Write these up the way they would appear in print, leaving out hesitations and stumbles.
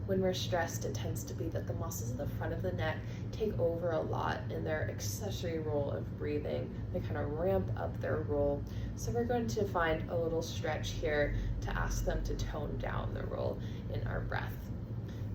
When we're stressed, it tends to be that the muscles at the front of the neck take over a lot in their accessory role of breathing. They kind of ramp up their role. So we're going to find a little stretch here to ask them to tone down the role in our breath.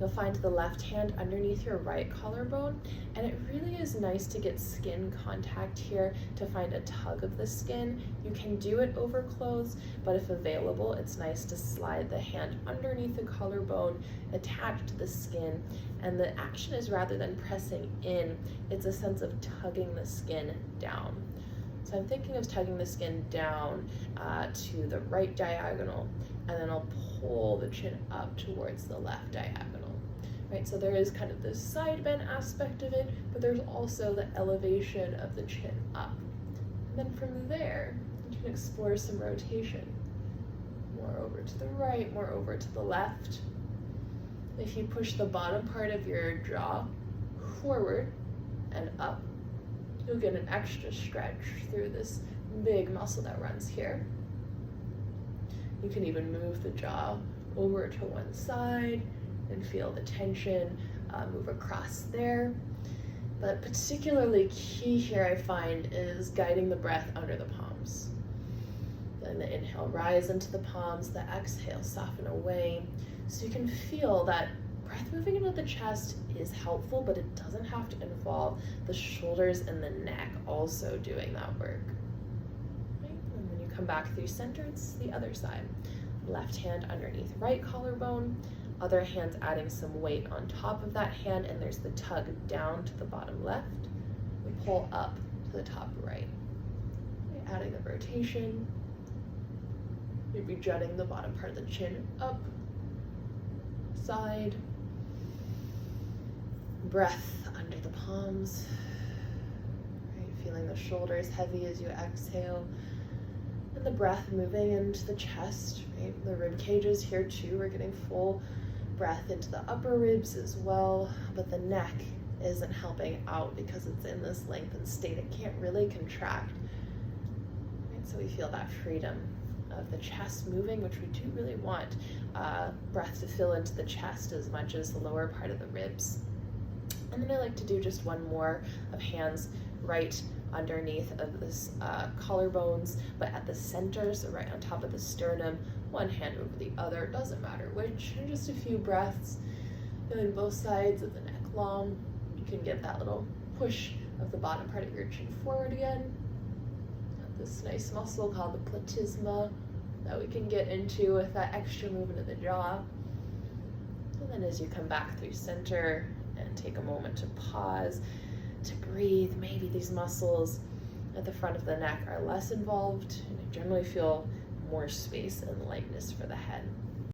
You'll find the left hand underneath your right collarbone, and it really is nice to get skin contact here to find a tug of the skin. You can do it over clothes, but if available, it's nice to slide the hand underneath the collarbone, attach to the skin, and the action is rather than pressing in, it's a sense of tugging the skin down. So I'm thinking of tugging the skin down to the right diagonal, and then I'll pull the chin up towards the left diagonal. Right, so there is kind of this side bend aspect of it, but there's also the elevation of the chin up. And then from there, you can explore some rotation. More over to the right, more over to the left. If you push the bottom part of your jaw forward and up, you'll get an extra stretch through this big muscle that runs here. You can even move the jaw over to one side and feel the tension move across there. But particularly key here, I find, is guiding the breath under the palms. Then the inhale, rise into the palms, the exhale, soften away. So you can feel that breath moving into the chest is helpful, but it doesn't have to involve the shoulders and the neck also doing that work. Right? And when you come back through center, it's the other side. Left hand underneath right collarbone, other hand's adding some weight on top of that hand, and there's the tug down to the bottom left. We pull up to the top right. Adding the rotation. Maybe jutting the bottom part of the chin up, side. Breath under the palms. Right, feeling the shoulders heavy as you exhale. And the breath moving into the chest, right? The rib cages here too, we're getting full breath into the upper ribs as well, but the neck isn't helping out because it's in this lengthened state. It can't really contract. Right? So we feel that freedom of the chest moving, which we do really want breath to fill into the chest as much as the lower part of the ribs. And then I like to do just one more of hands right underneath of this collarbones, but at the center, so right on top of the sternum, one hand over the other, doesn't matter which, and just a few breaths, feeling both sides of the neck long. You can get that little push of the bottom part of your chin forward again. Got this nice muscle called the platysma that we can get into with that extra movement of the jaw. And then as you come back through center and take a moment to pause, to breathe, maybe these muscles at the front of the neck are less involved, and you generally feel more space and lightness for the head.